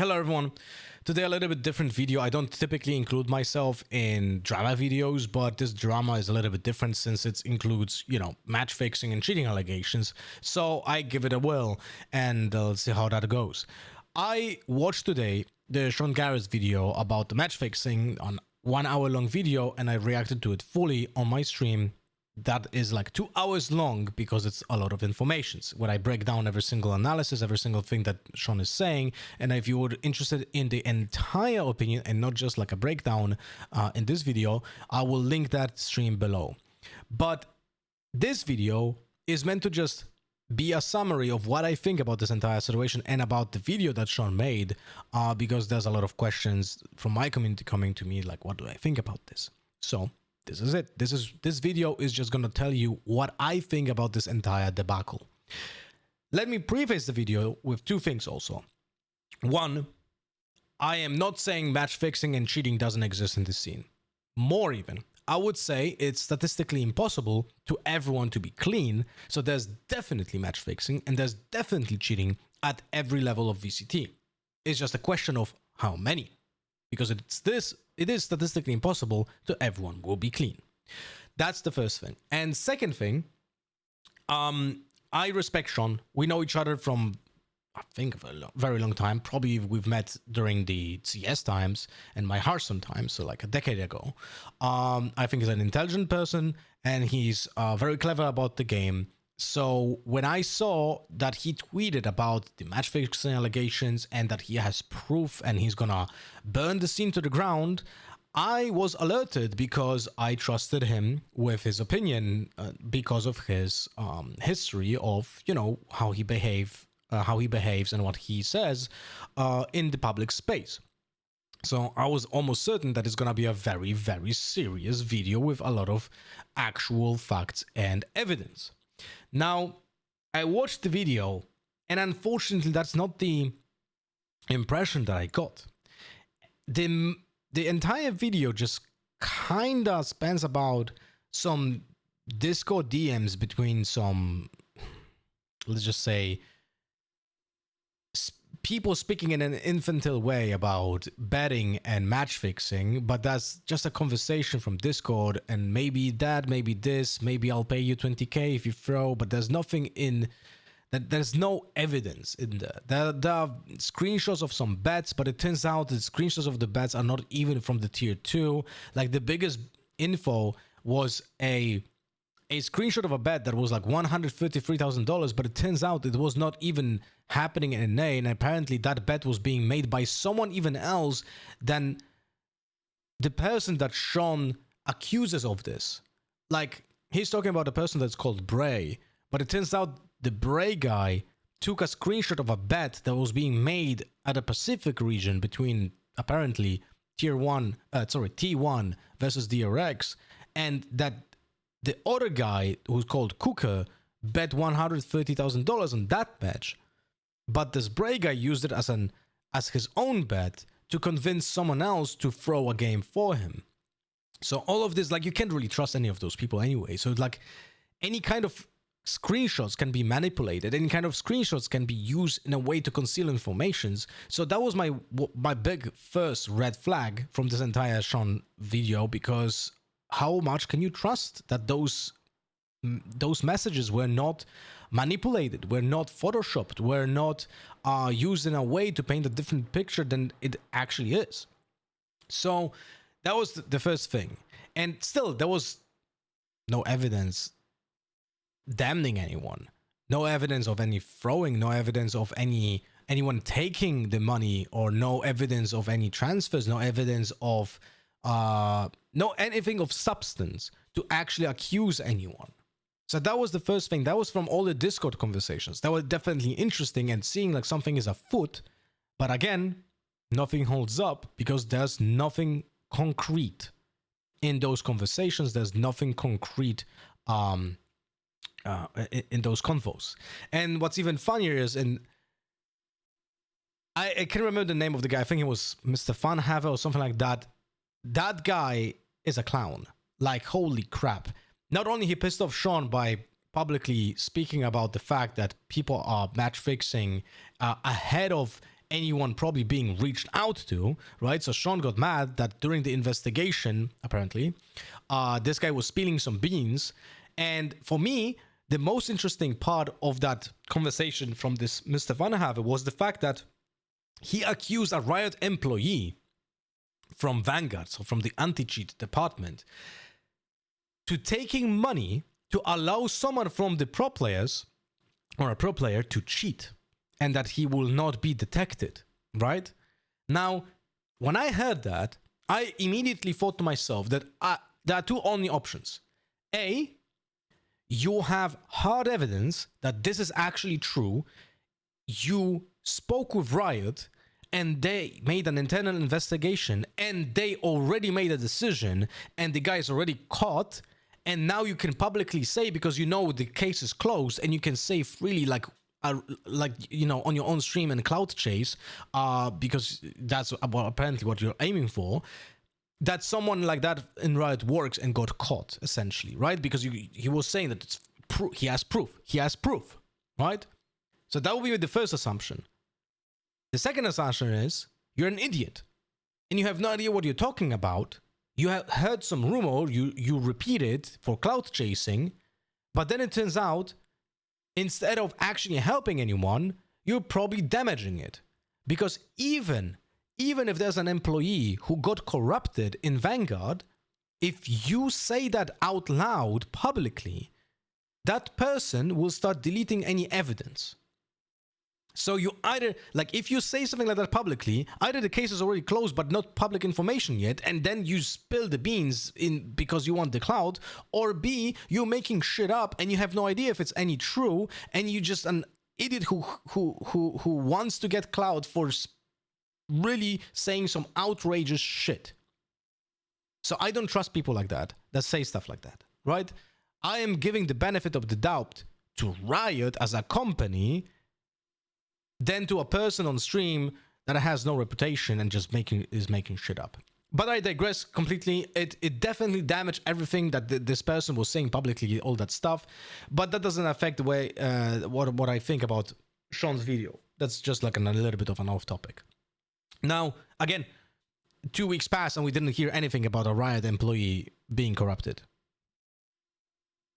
Hello everyone. Today a little bit different video. I don't typically include myself in drama videos, but this drama is a little bit different since it includes, match fixing and cheating allegations. So I give it a whirl and let's see how that goes. I watched today the Sean Gares video about the match fixing on 1 hour long video, and I reacted to it fully on my stream. That is like 2 hours long because it's a lot of information where I break down every single analysis, every single thing that Sean is saying. And if you were interested in the entire opinion and not just like a breakdown in this video, I will link that stream below. But this video is meant to just be a summary of what I think about this entire situation and about the video that Sean made, because there's a lot of questions from my community coming to me like, what do I think about this? So this is it. This video is just going to tell you what I think about this entire debacle. Let me preface the video with two things also. One, I am not saying match fixing and cheating doesn't exist in this scene. More even, I would say it's statistically impossible to everyone to be clean. So there's definitely match fixing and there's definitely cheating at every level of VCT. It's just a question of how many. Because it is statistically impossible to everyone will be clean. That's the first thing. And second thing, I respect Sean. We know each other from, I think, a very long time. Probably we've met during the CS times and my Hearthstone times, so like a decade ago. I think he's an intelligent person and he's very clever about the game. So when I saw that he tweeted about the match fixing allegations and that he has proof and he's gonna burn the scene to the ground, I was alerted because I trusted him with his opinion because of his history of, how he behaves and what he says in the public space. So I was almost certain that it's gonna be a very, very serious video with a lot of actual facts and evidence. Now, I watched the video, and unfortunately, that's not the impression that I got. The entire video just kinda spans about some Discord DMs between some, let's just say, people speaking in an infantile way about betting and match fixing, but that's just a conversation from Discord, and maybe that, maybe this, maybe I'll pay you 20k if you throw, but there's nothing in that. There's no evidence in there. There are screenshots of some bets, but it turns out the screenshots of the bets are not even from the tier 2. Like the biggest info was a screenshot of a bet that was like $133,000, but it turns out it was not even happening in NA, and apparently that bet was being made by someone even else than the person that Sean accuses of this. Like, he's talking about a person that's called Bray, but it turns out the Bray guy took a screenshot of a bet that was being made at a Pacific region between apparently T1 versus DRX, and that the other guy, who's called Cooker, bet $130,000 on that match, but this Bray guy used it as his own bet to convince someone else to throw a game for him. So all of this, like, you can't really trust any of those people anyway. So like, any kind of screenshots can be manipulated. Any kind of screenshots can be used in a way to conceal informations. So that was my big first red flag from this entire Sean video, because how much can you trust that those messages were not manipulated, were not photoshopped, were not used in a way to paint a different picture than it actually is? So that was the first thing. And still, there was no evidence damning anyone, no evidence of any throwing, no evidence of anyone taking the money, or no evidence of any transfers, no evidence of no anything of substance to actually accuse anyone. So that was the first thing. That was from all the Discord conversations. That was definitely interesting, and seeing like something is afoot. But again, nothing holds up because there's nothing concrete in those conversations. There's nothing concrete in those convos. And what's even funnier is, I can't remember the name of the guy. I think it was Mr. Funhaver or something like that. That guy is a clown. Like, holy crap. Not only he pissed off Sean by publicly speaking about the fact that people are match fixing ahead of anyone probably being reached out to, right? So Sean got mad that during the investigation, apparently, this guy was spilling some beans. And for me, the most interesting part of that conversation from this Mr. Vanderhaven was the fact that he accused a Riot employee from Vanguard, so from the anti-cheat department, to taking money to allow someone from the pro players or a pro player to cheat, and that he will not be detected, right? Now, when I heard that, I immediately thought to myself that there are two only options. A, you have hard evidence that this is actually true. You spoke with Riot and they made an internal investigation and they already made a decision and the guy is already caught, and now you can publicly say, because you know the case is closed, and you can say freely, like you know, on your own stream and cloud chase, because that's apparently what you're aiming for, that someone like that in Riot works and got caught, essentially, right? Because he was saying that it's he has proof, right? So that would be the first assumption. The second assumption is you're an idiot and you have no idea what you're talking about. You have heard some rumor, you repeat it for cloud chasing, but then it turns out instead of actually helping anyone, you're probably damaging it. Because even if there's an employee who got corrupted in Vanguard, if you say that out loud publicly, that person will start deleting any evidence. So you either, like, if you say something like that publicly, either the case is already closed but not public information yet, and then you spill the beans in because you want the clout, or B, you're making shit up and you have no idea if it's any true, and you just an idiot who wants to get clout for really saying some outrageous shit. So I don't trust people like that say stuff like that, right? I am giving the benefit of the doubt to Riot as a company than to a person on stream that has no reputation and just is making shit up. But I digress completely. It definitely damaged everything that this person was saying publicly, all that stuff. But that doesn't affect the way what I think about Sean's video. That's just like a little bit of an off topic. Now, again, 2 weeks passed and we didn't hear anything about a Riot employee being corrupted.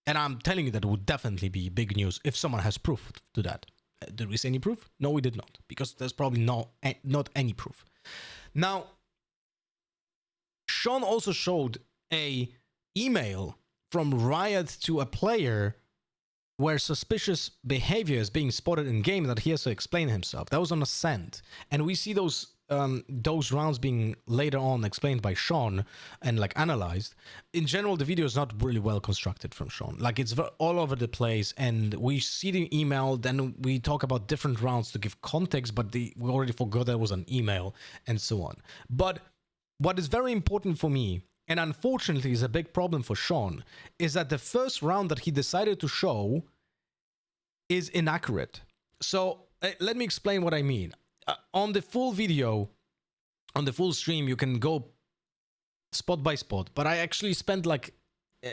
And I'm telling you that it would definitely be big news if someone has proof to that. Did we see any proof? No, we did not, because there's probably not any proof. Now, Sean also showed a email from Riot to a player where suspicious behavior is being spotted in game that he has to explain himself. That was on Ascent, and we see those rounds being later on explained by Sean and like analyzed. In general, the video is not really well constructed from Sean. Like, it's all over the place, and we see the email, then we talk about different rounds to give context, but we already forgot there was an email and so on. But what is very important for me, and unfortunately is a big problem for Sean, is that the first round that he decided to show is inaccurate. So let me explain what I mean. On the full video, on the full stream, you can go spot by spot, but I actually spent like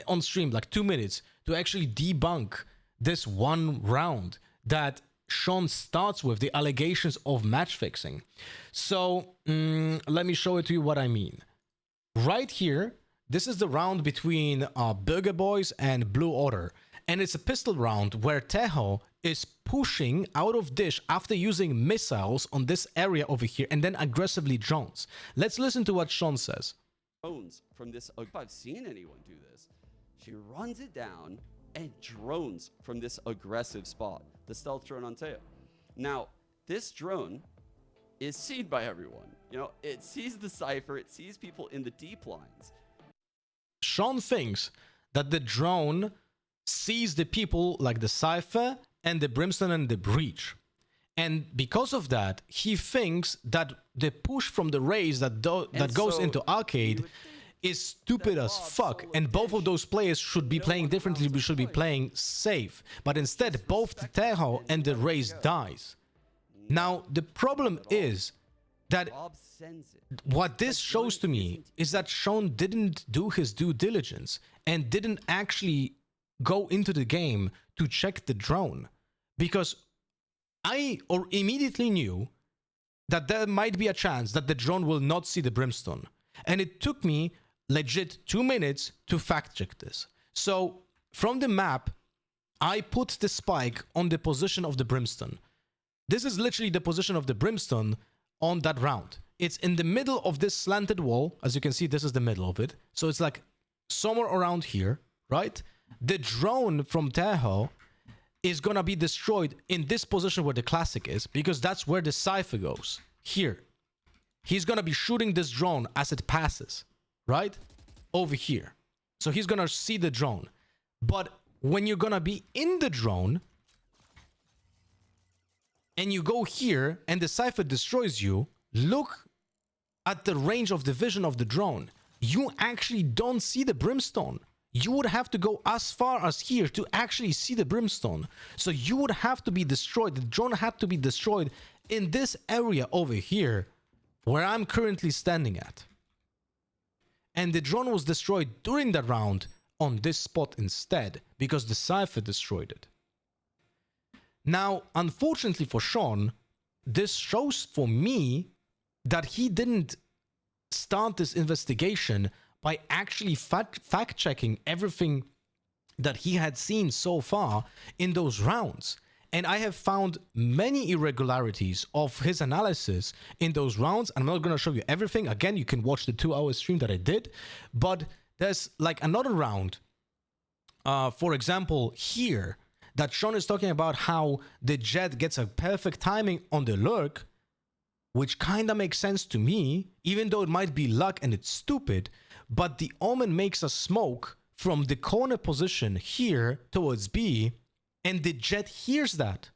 on stream like 2 minutes to actually debunk this one round that Sean starts with, the allegations of match fixing. So let me show it to you what I mean. Right here, this is the round between Burger Boys and Blue Order, and it's a pistol round where Teho is pushing out of dish after using missiles on this area over here and then aggressively drones. Let's listen to what Sean says. Drones from this, if I've seen anyone do this, she runs it down and drones from this aggressive spot, the stealth drone on Teo. Now, this drone is seen by everyone. You know, it sees the cipher, it sees people in the deep lines. Sean thinks that the drone sees the people like the cipher and the Brimstone and the Breach. And because of that, he thinks that the push from the Raze that goes into Arcade is stupid as fuck, and both of those players should be playing differently, we should be playing safe. But instead, both the Teho and the Raze dies. Now, the problem is that what this shows to me is that Sean didn't do his due diligence and didn't actually go into the game to check the drone, because I immediately knew that there might be a chance that the drone will not see the brimstone. And it took me legit 2 minutes to fact check this. So from the map, I put the spike on the position of the brimstone. This is literally the position of the brimstone on that round. It's in the middle of this slanted wall. As you can see, this is the middle of it. So it's like somewhere around here, right? The drone from Tejo is gonna be destroyed in this position where the classic is, because that's where the cipher goes. Here. He's gonna be shooting this drone as it passes, right? Over here. So he's gonna see the drone. But when you're gonna be in the drone, and you go here, and the cipher destroys you, look at the range of the vision of the drone. You actually don't see the brimstone. You would have to go as far as here to actually see the brimstone. So you would have to be destroyed. The drone had to be destroyed in this area over here, where I'm currently standing at. And the drone was destroyed during that round on this spot instead, because the cipher destroyed it. Now, unfortunately for Sean, this shows for me that he didn't start this investigation by actually fact-checking everything that he had seen so far in those rounds. And I have found many irregularities of his analysis in those rounds. I'm not going to show you everything. Again, you can watch the 2-hour stream that I did. But there's like another round, for example, here, that Sean is talking about how the Jet gets a perfect timing on the lurk, which kind of makes sense to me, even though it might be luck and it's stupid. But the Omen makes a smoke from the corner position here towards B, and the Jet hears that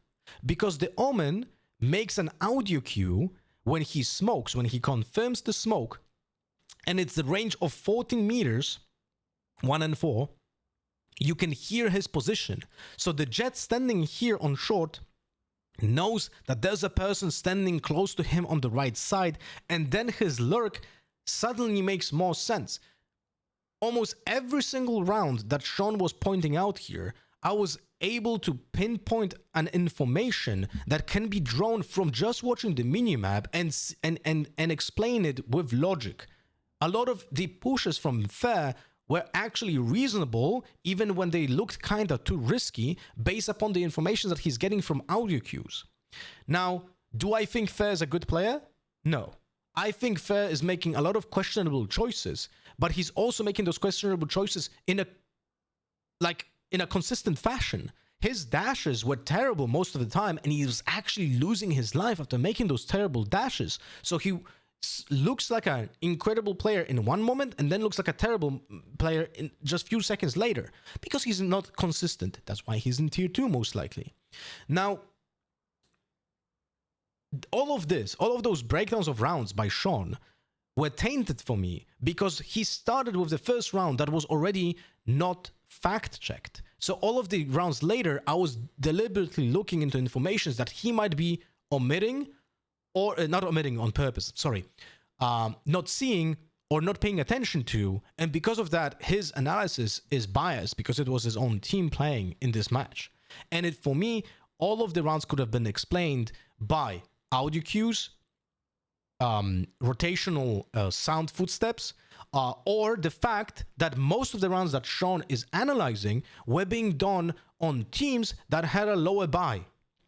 because the Omen makes an audio cue when he smokes, when he confirms the smoke, and it's the range of 14 meters, 1 and 4. You can hear his position. So the Jet standing here on short knows that there's a person standing close to him on the right side, and then his lurk suddenly makes more sense. Almost every single round that Sean was pointing out here, I was able to pinpoint an information that can be drawn from just watching the minimap and explain it with logic. A lot of the pushes from Fair were actually reasonable, even when they looked kind of too risky, based upon the information that he's getting from audio cues. Now, do I think Fair is a good player? No. I think Fair is making a lot of questionable choices, but he's also making those questionable choices in a consistent fashion. His dashes were terrible most of the time, and he was actually losing his life after making those terrible dashes. So he looks like an incredible player in one moment and then looks like a terrible player in just few seconds later, because he's not consistent. That's why he's in tier 2 most likely. Now, all of those breakdowns of rounds by Sean were tainted for me because he started with the first round that was already not fact-checked. So all of the rounds later, I was deliberately looking into information that he might be omitting, or not omitting on purpose, sorry, not seeing or not paying attention to. And because of that, his analysis is biased because it was his own team playing in this match. And for me, all of the rounds could have been explained by audio cues, rotational sound footsteps, or the fact that most of the rounds that Sean is analyzing were being done on teams that had a lower buy,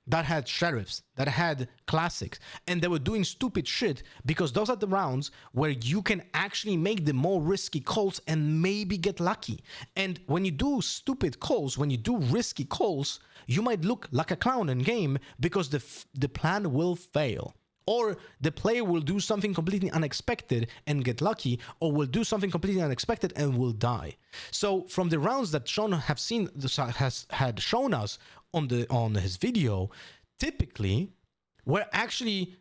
that had sheriffs, that had classics, and they were doing stupid shit because those are the rounds where you can actually make the more risky calls and maybe get lucky. And when you do stupid calls, when you do risky calls, you might look like a clown in game because the plan will fail. Or the player will do something completely unexpected and get lucky, or will do something completely unexpected and will die. So from the rounds that Sean had shown us on his video, typically we're actually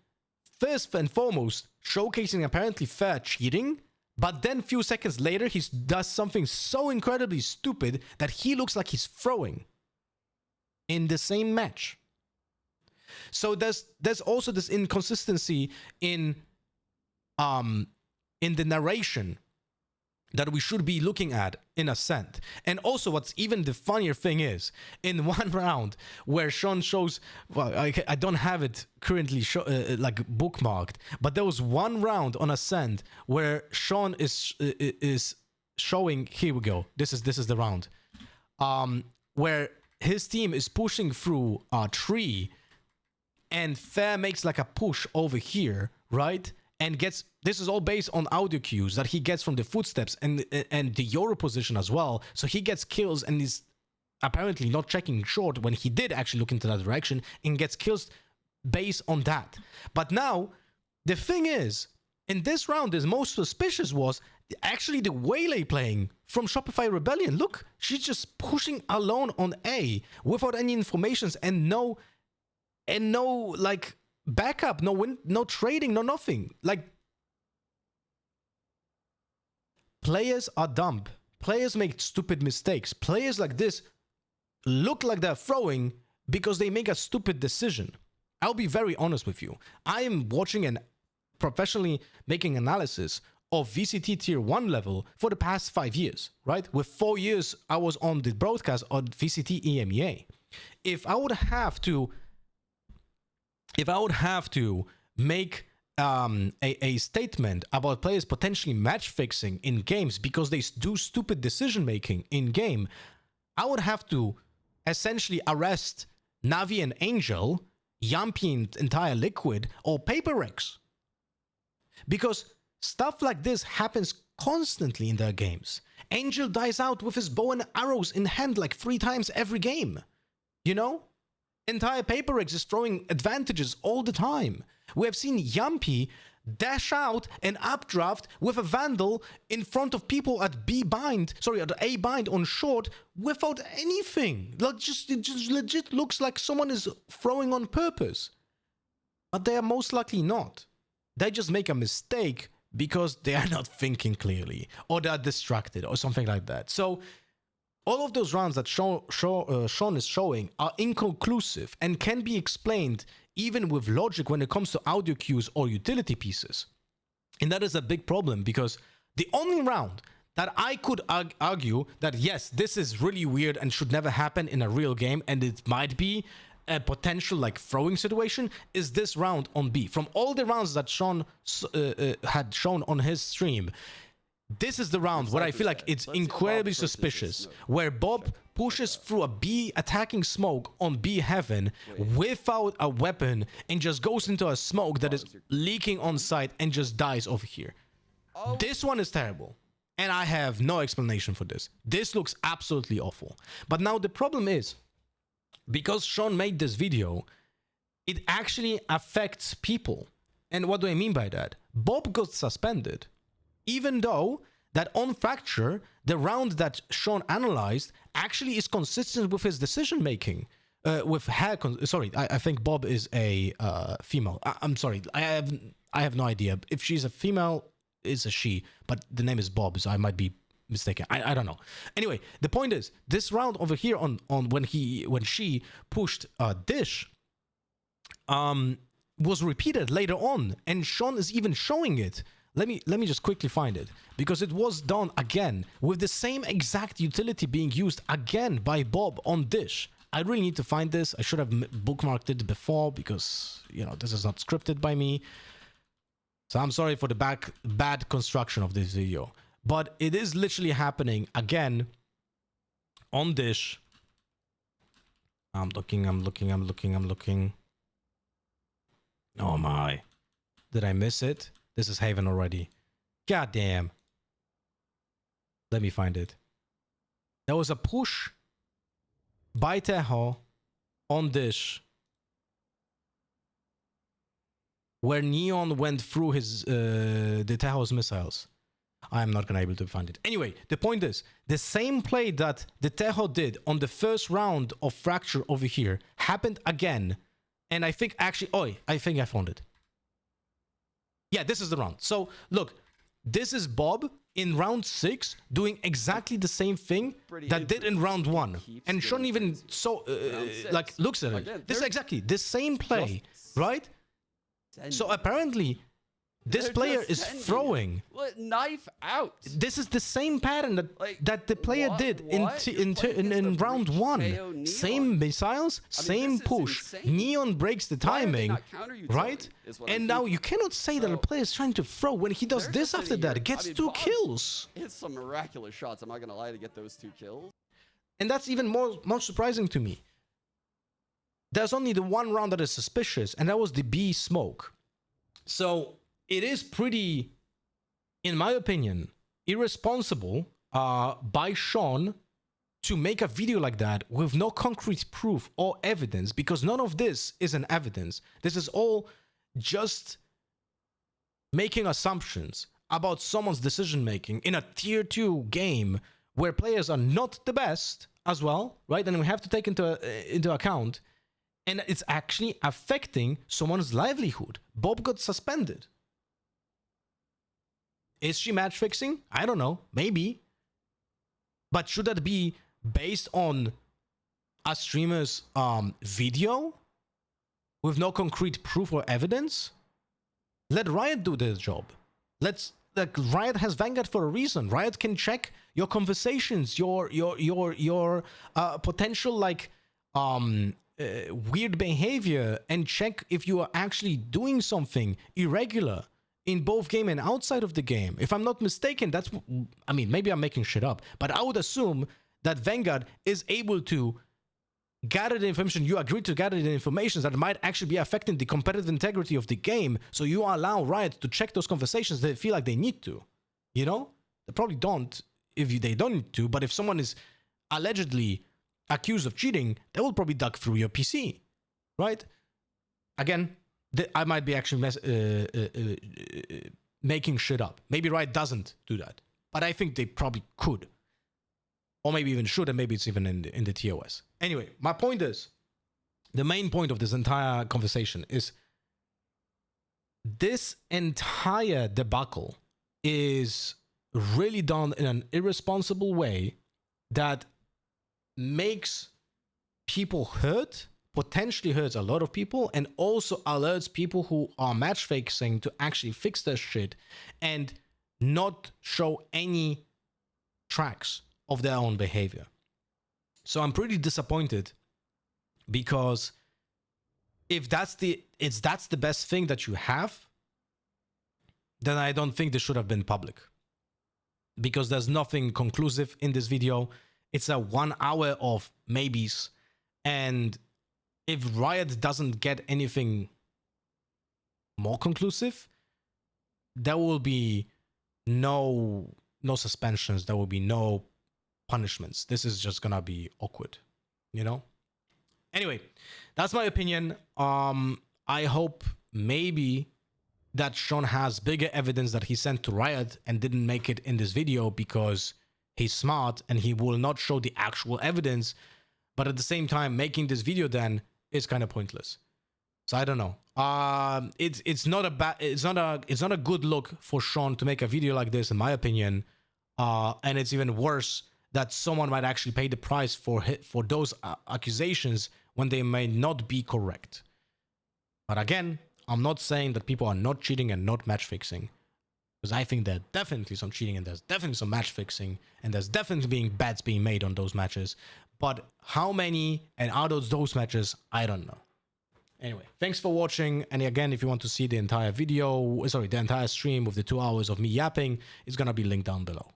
first and foremost showcasing apparently Fair cheating, but then few seconds later he does something so incredibly stupid that he looks like he's throwing in the same match. So there's also this inconsistency in the narration that we should be looking at in Ascent. And also, what's even the funnier thing is, in one round where Sean shows, well, I don't have it currently like bookmarked, but there was one round on Ascent where Sean is showing. Here we go. This is the round, where his team is pushing through a tree, and Fair makes like a push over here, right? And gets, this is all based on audio cues that he gets from the footsteps and the Euro position as well. So he gets kills and is apparently not checking short when he did actually look into that direction, and gets kills based on that. But now, the thing is, in this round, the most suspicious was actually the Waylay playing from Shopify Rebellion. Look, she's just pushing alone on A without any informations and no like backup, no trading, no nothing. Like, players are dumb. Players make stupid mistakes. Players like this look like they're throwing because they make a stupid decision. I'll be very honest with you. I am watching and professionally making analysis of VCT tier 1 level for the past 5 years, right? With 4 years, I was on the broadcast on VCT EMEA. If I would have to make a statement about players potentially match fixing in games because they do stupid decision making in game, I would have to essentially arrest Navi and Angel, Yampi and entire Liquid, or Paper Rex. Because stuff like this happens constantly in their games. Angel dies out with his bow and arrows in hand like 3 times every game. You know? Entire Paper Rex is throwing advantages all the time. We have seen Yampi dash out and updraft with a Vandal in front of people at A bind on short without anything. Like, it just legit looks like someone is throwing on purpose. But they are most likely not. They just make a mistake because they are not thinking clearly, or they are distracted, or something like that. So all of those rounds that Sean is showing are inconclusive and can be explained even with logic when it comes to audio cues or utility pieces. And that is a big problem, because the only round that I could argue that, yes, this is really weird and should never happen in a real game, and it might be a potential like throwing situation, is this round on B. From all the rounds that Sean had shown on his stream, this is the round where I feel like it's incredibly suspicious, where Bob pushes through a B attacking smoke on B heaven without a weapon and just goes into a smoke that is leaking on site and just dies over here. This one is terrible, and I have no explanation for this. This looks absolutely awful. But now the problem is, because Sean made this video, it actually affects people. And what do I mean by that? Bob got suspended, even though that on Fracture, the round that Sean analyzed actually is consistent with his decision making. With hair, I think Bob is a female. I'm sorry, I have no idea if she's a female. It's a she, but the name is Bob, so I might be mistaken. I don't know. Anyway, the point is, this round over here on when she pushed Dish was repeated later on, and Sean is even showing it. Let me just quickly find it, because it was done again with the same exact utility being used again by Bob on Dish. I really need to find this. I should have bookmarked it before, because, you know, this is not scripted by me. So I'm sorry for the bad construction of this video. But it is literally happening again on Dish. I'm looking. Oh my. Did I miss it? This is Haven already. God damn. Let me find it. There was a push by Teho on Dish where Neon went through the Teho's missiles. I'm not gonna be able to find it. Anyway, the point is, the same play that the Teho did on the first round of Fracture over here happened again. And I think actually, I think I found it. Yeah, this is the round. So look, this is Bob in round 6 doing exactly the same thing that did in round 1. And Sean even like looks at it. This is exactly the same play, right? So apparently This They're player just is sending it. throwing. What, knife out? This is the same pattern that Like, that the player what? did What? You're playing in against a round breach one. KO Neon. Same missiles, I mean, same this is push. insane. Neon breaks the Why are they timing, not counter-utility, right? is what I'm And now thinking. you cannot say that So, the player is trying to throw when he does they're this just after sitting that. here- Gets I mean, 2 Bob's kills. hit some miraculous shots. I'm not gonna lie to get those 2 kills. And that's even more surprising to me. There's only the one round that is suspicious, and that was the B smoke. So it is pretty, in my opinion, irresponsible by Sean to make a video like that with no concrete proof or evidence, because none of this is an evidence. This is all just making assumptions about someone's decision making in a tier 2 game where players are not the best as well, right? And we have to take into account, and it's actually affecting someone's livelihood. Bob got suspended. Is she match fixing? I don't know, maybe. But should that be based on a streamer's video with no concrete proof or evidence? Let Riot do their job. Riot has Vanguard for a reason. Riot can check your conversations, your potential weird behavior, and check if you are actually doing something irregular in both game and outside of the game. If I'm not mistaken, I mean, maybe I'm making shit up, but I would assume that Vanguard is able to gather the information. You agree to gather the information that might actually be affecting the competitive integrity of the game, so you allow Riot to check those conversations they feel like they need to. You know? They probably don't if they don't need to, but if someone is allegedly accused of cheating, they will probably dug through your PC, right? Again, I might be actually making shit up. Maybe Riot doesn't do that, but I think they probably could, or maybe even should, and maybe it's even in the TOS. Anyway, my point is, the main point of this entire conversation is this entire debacle is really done in an irresponsible way that makes people hurt, potentially hurts a lot of people, and also alerts people who are match fixing to actually fix their shit and not show any tracks of their own behavior. So I'm pretty disappointed, because if that's the best thing that you have, then I don't think this should have been public, because there's nothing conclusive in this video. It's a 1 hour of maybes, and if Riot doesn't get anything more conclusive, there will be no suspensions, there will be no punishments. This is just gonna be awkward, you know? Anyway, that's my opinion. I hope maybe that Sean has bigger evidence that he sent to Riot and didn't make it in this video because he's smart and he will not show the actual evidence. But at the same time, making this video then is kind of pointless. So I don't know. It's not a good look for Sean to make a video like this, in my opinion. And it's even worse that someone might actually pay the price for those accusations when they may not be correct. But again, I'm not saying that people are not cheating and not match fixing, because I think there's definitely some cheating and there's definitely some match fixing and there's definitely bets being made on those matches. But how many and are those matches? I don't know. Anyway, thanks for watching. And again, if you want to see the entire video, the entire stream with the 2 hours of me yapping, it's gonna be linked down below.